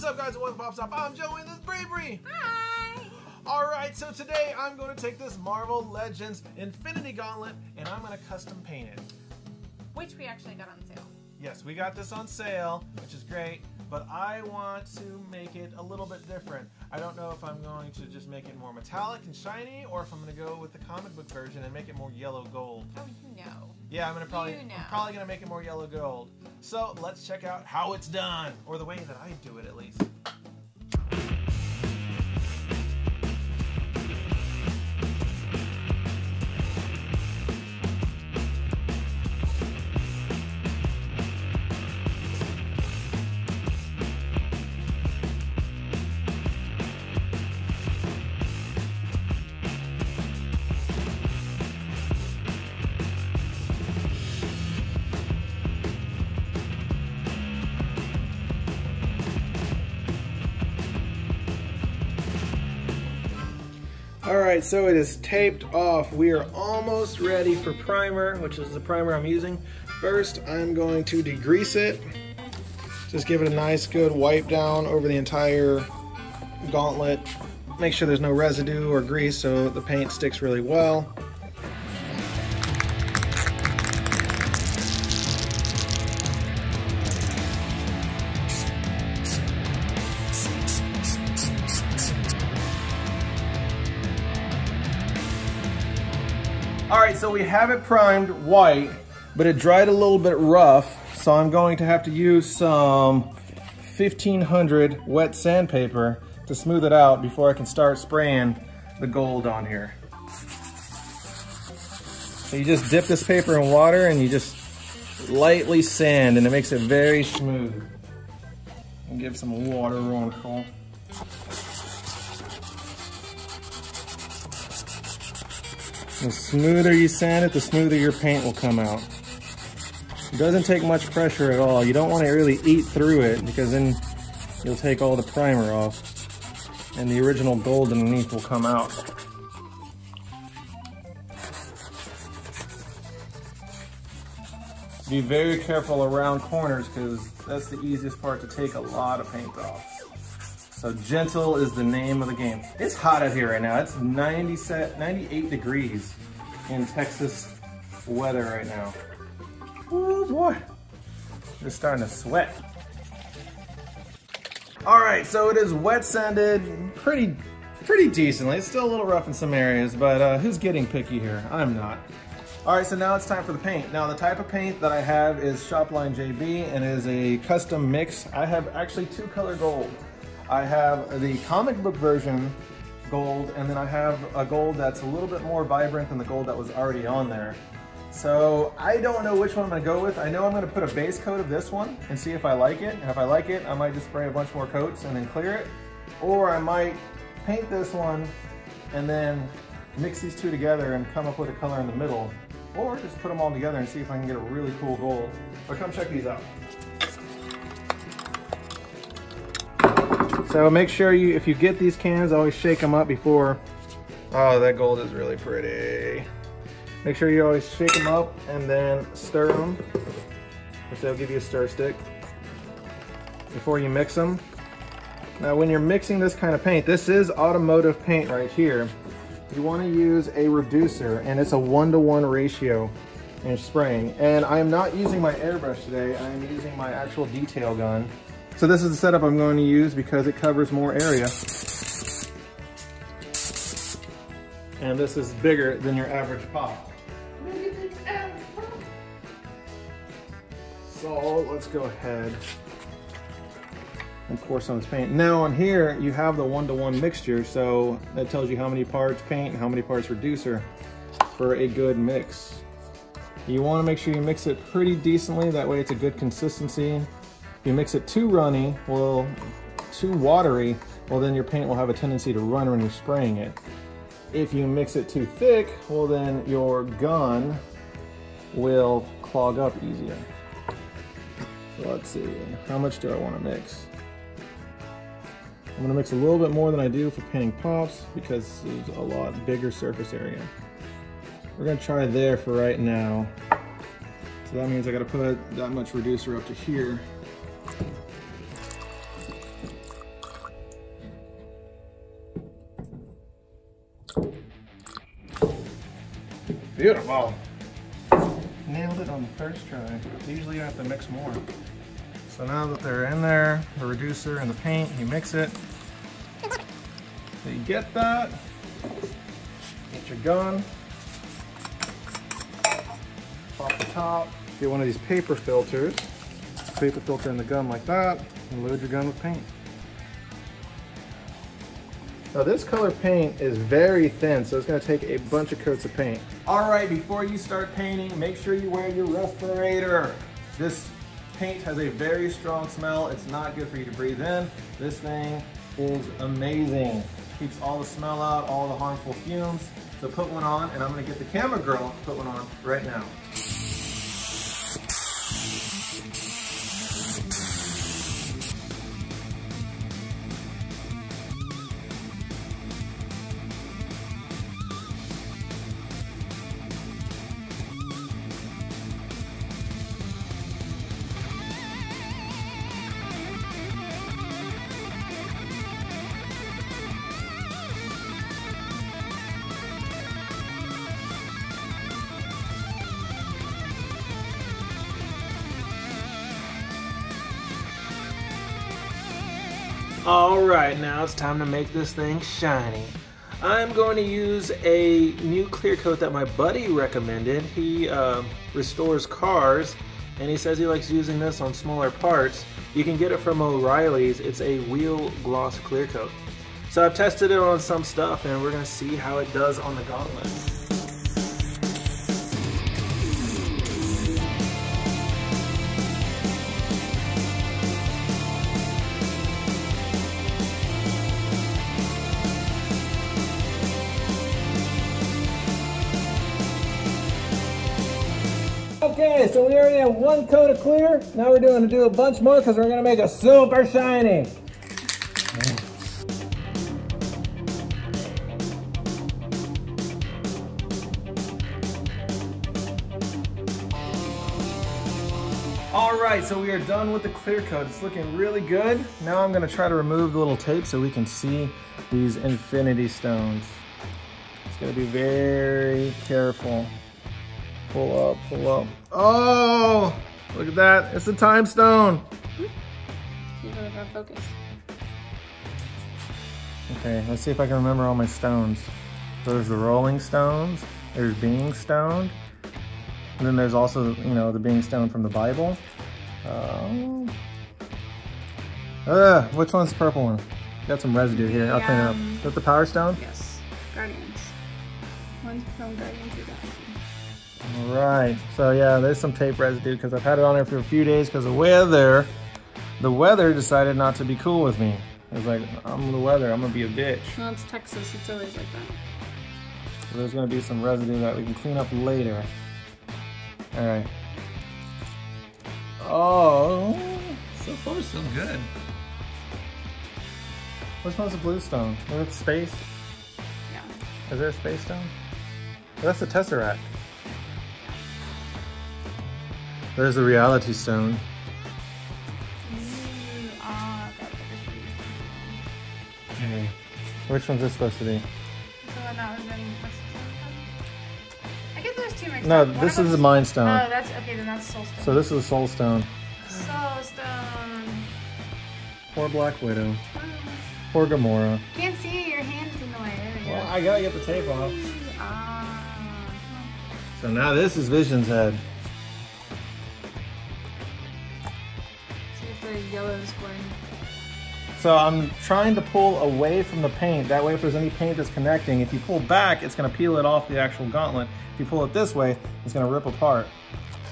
up, guys, and welcome to Pop Stop. I'm Joey, and this is Bravery. Hi. Alright, so today I'm going to take this Marvel Legends Infinity Gauntlet and I'm going to custom paint it. Which we actually got on sale. Yes, we got this on sale, which is great, but I want to make it a little bit different. I don't know if I'm going to just make it more metallic and shiny, or if I'm going to go with the comic book version and make it more yellow gold. Oh, you know. Yeah, I'm probably going to make it more yellow gold. So let's check out how it's done, or the way that I do it at least. Alright, so it is taped off. We are almost ready for primer, which is the primer I'm using. First, I'm going to degrease it. Just give it a nice good wipe down over the entire gauntlet. Make sure there's no residue or grease so the paint sticks really well. Alright, so we have it primed white, but it dried a little bit rough, so I'm going to have to use some 1500 wet sandpaper to smooth it out before I can start spraying the gold on here. So you just dip this paper in water and you just lightly sand, and it makes it very smooth. And give some water on it. The smoother you sand it, the smoother your paint will come out. It doesn't take much pressure at all. You don't want to really eat through it, because then you'll take all the primer off and the original gold underneath will come out. Be very careful around corners, because that's the easiest part to take a lot of paint off. So gentle is the name of the game. It's hot out here right now. It's 98 degrees in Texas weather right now. Oh boy, just starting to sweat. All right, so it is wet sanded pretty decently. It's still a little rough in some areas, but who's getting picky here? I'm not. All right, so now it's time for the paint. Now the type of paint that I have is Shopline JB, and it is a custom mix. I have actually two color gold. I have the comic book version gold, and then I have a gold that's a little bit more vibrant than the gold that was already on there. So I don't know which one I'm gonna go with. I know I'm gonna put a base coat of this one and see if I like it. And if I like it, I might just spray a bunch more coats and then clear it. Or I might paint this one and then mix these two together and come up with a color in the middle. Or just put them all together and see if I can get a really cool gold. But come check these out. So make sure if you get these cans, always shake them up before. Oh, that gold is really pretty. Make sure you always shake them up and then stir them, which they'll give you a stir stick before you mix them. Now when you're mixing this kind of paint, this is automotive paint right here. You want to use a reducer, and it's a 1-to-1 ratio in spraying. And I am not using my airbrush today, I am using my actual detail gun. So this is the setup I'm going to use because it covers more area. And this is bigger than your average pop. So let's go ahead and pour some of this paint. Now on here, you have the 1-to-1 mixture, so that tells you how many parts paint and how many parts reducer for a good mix. You want to make sure you mix it pretty decently, that way it's a good consistency. If you mix it too runny, too watery, well then your paint will have a tendency to run when you're spraying it. If you mix it too thick, well then your gun will clog up easier. So let's see, how much do I want to mix? I'm going to mix a little bit more than I do for painting pops because there's a lot bigger surface area. We're going to try there for right now. So that means I got to put that much reducer up to here. Beautiful. Nailed it on the first try. Usually you have to mix more. So now that they're in there, the reducer and the paint, you mix it. So you get that. Get your gun. Pop the top. Get one of these paper filters. Paper filter in the gun like that, and load your gun with paint. Now this color paint is very thin, so it's going to take a bunch of coats of paint. All right, before you start painting, make sure you wear your respirator. This paint has a very strong smell. It's not good for you to breathe in. This thing is amazing. Keeps all the smell out, all the harmful fumes. So put one on, and I'm going to get the camera girl to put one on right now. All right, now it's time to make this thing shiny. I'm going to use a new clear coat that my buddy recommended. He restores cars, and he says he likes using this on smaller parts. You can get it from O'Reilly's. It's a wheel gloss clear coat. So I've tested it on some stuff, and we're going to see how it does on the Gauntlet. Okay, so we already have one coat of clear. Now we're going to do a bunch more because we're going to make it super shiny. All right, so we are done with the clear coat. It's looking really good. Now I'm going to try to remove the little tape so we can see these infinity stones. It's going to be very careful. Pull up, pull up. Oh, look at that. It's a time stone. You really got focus. Okay, let's see if I can remember all my stones. So there's the rolling stones, there's being stoned, and then there's also, you know, the being stone from the Bible. Which one's the purple one? Got some residue here. I'll clean it up. Is that the power stone? Yes. Guardians. One's from Guardians of the Galaxy. All right, so yeah, there's some tape residue because I've had it on there for a few days because the weather decided not to be cool with me. It was like, I'm the weather, I'm gonna be a bitch. Well, it's Texas, it's always like that. So there's gonna be some residue that we can clean up later. All right. Oh, so far so good. Which one's the blue stone? Is it space? Yeah. Is there a space stone? Oh, that's the Tesseract. There's the reality stone. Okay. Which one's this supposed to be? I get those two mixed No, up. this is the Mind Stone. Oh, that's okay. Then that's Soul Stone. So this is a Soul Stone. Soul Stone. Or Black Widow. Or Gamora. Can't see your hands in the way. There we go. Well, I gotta get the tape off. So now this is Vision's head. See if the yellow is going. So I'm trying to pull away from the paint. That way if there's any paint that's connecting, if you pull back, it's gonna peel it off the actual gauntlet. If you pull it this way, it's gonna rip apart.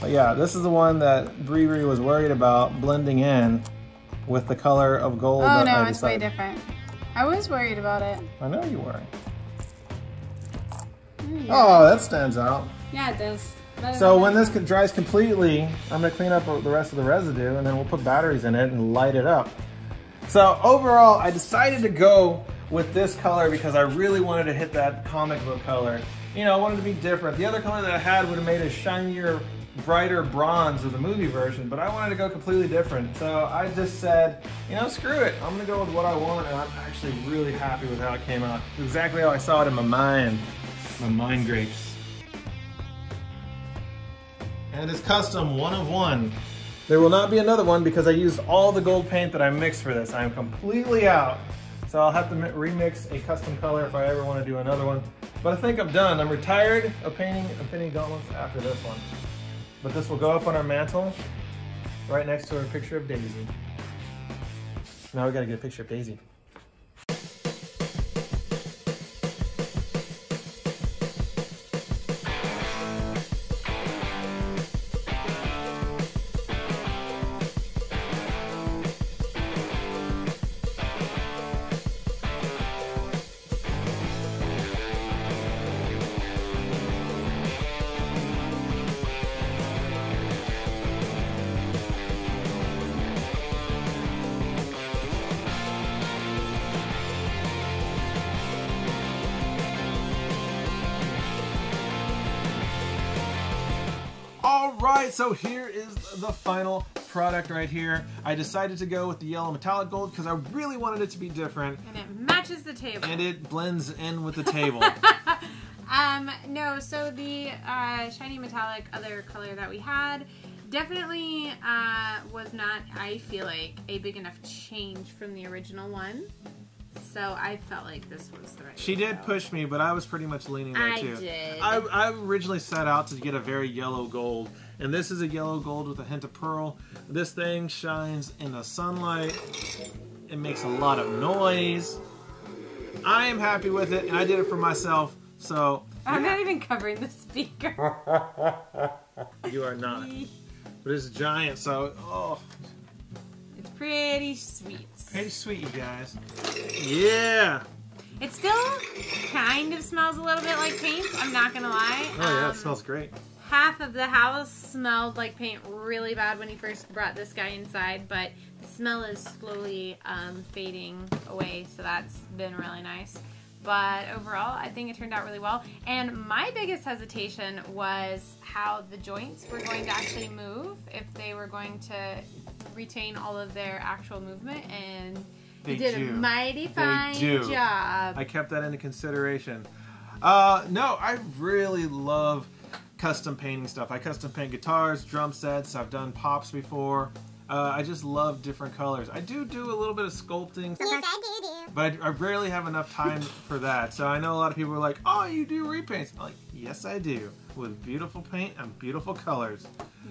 But yeah, this is the one that Bree was worried about blending in with the color of gold. Oh no, it's way different. I was worried about it. I know you were. Oh, that stands out. Yeah, it does. So when this dries completely, I'm gonna clean up the rest of the residue and then we'll put batteries in it and light it up. So overall, I decided to go with this color because I really wanted to hit that comic book color. You know, I wanted to be different. The other color that I had would have made a shinier, brighter bronze of the movie version, but I wanted to go completely different. So I just said, you know, screw it. I'm gonna go with what I want, and I'm actually really happy with how it came out. Exactly how I saw it in my mind. My mind grapes. And it's custom, one of one. There will not be another one because I used all the gold paint that I mixed for this. I am completely out. So I'll have to remix a custom color if I ever want to do another one. But I think I'm done. I'm retired of painting Infinity Gauntlets after this one. But this will go up on our mantle right next to a picture of Daisy. Now we gotta get a picture of Daisy. Alright, so here is the final product right here. I decided to go with the yellow metallic gold because I really wanted it to be different. And it matches the table. And it blends in with the table. No, so the shiny metallic other color that we had definitely was not, I feel like, a big enough change from the original one. So I felt like this was the right She did push me, but I was pretty much leaning there too. I did. I originally set out to get a very yellow gold, and this is a yellow gold with a hint of pearl. This thing shines in the sunlight. It makes a lot of noise. I am happy with it, and I did it for myself, so... I'm not even covering the speaker. You are not. But it's giant, so... Oh. It's pretty sweet. Pretty sweet, you guys. Yeah! It still kind of smells a little bit like paint, I'm not gonna lie. Oh yeah, it smells great. Half of the house smelled like paint really bad when he first brought this guy inside, but the smell is slowly fading away, so that's been really nice. But overall, I think it turned out really well. And my biggest hesitation was how the joints were going to actually move, if they were going to retain all of their actual movement, and they did a mighty fine job. I kept that into consideration. No, I really love custom painting stuff. I custom paint guitars, drum sets, I've done pops before. I just love different colors. I do a little bit of sculpting. Yes, I do. But I rarely have enough time for that. So I know a lot of people are like, oh, you do repaints. I'm like, yes, I do. With beautiful paint and beautiful colors.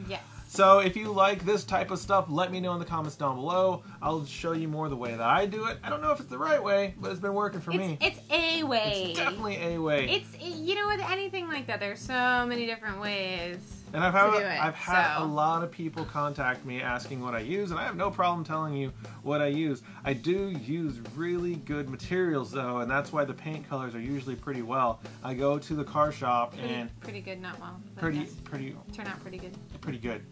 Yes. So if you like this type of stuff, let me know in the comments down below. I'll show you more the way that I do it. I don't know if it's the right way, but it's been working for me. It's a way. It's definitely a way. You know, with anything like that, there's so many different ways. And I've had a lot of people contact me asking what I use, and I have no problem telling you what I use. I do use really good materials though, and that's why the paint colors are usually pretty well. I go to the car shop and pretty good, not well. Pretty turn out pretty good. Pretty good.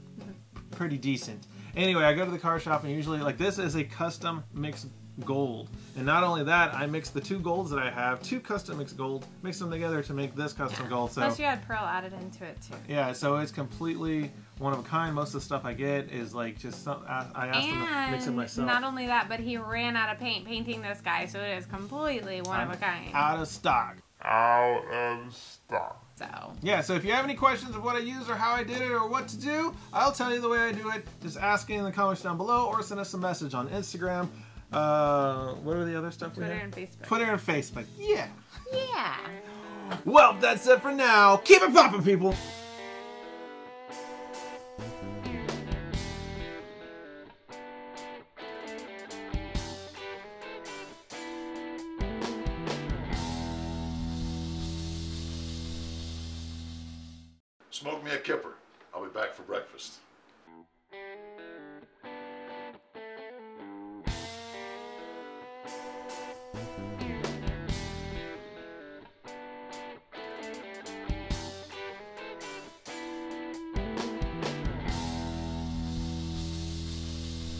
Pretty decent. Anyway, I go to the car shop and usually, like, this is a custom mixed gold. And not only that, I mix the two golds that I have, two custom mixed gold, mix them together to make this custom gold. So, plus you had pearl added into it too. Yeah, so it's completely one of a kind. Most of the stuff I get is like just I asked them to mix it myself. Not only that, but he ran out of paint painting this guy, so it is completely one of a kind. Out of stock. Out of stock. So. Yeah, so if you have any questions of what I use or how I did it or what to do, I'll tell you the way I do it. Just ask in the comments down below or send us a message on Instagram. What are the other stuff we have? Twitter and Facebook. Twitter and Facebook. Yeah. Yeah. Well, that's it for now. Keep it poppin', people. Smoke me a kipper. I'll be back for breakfast.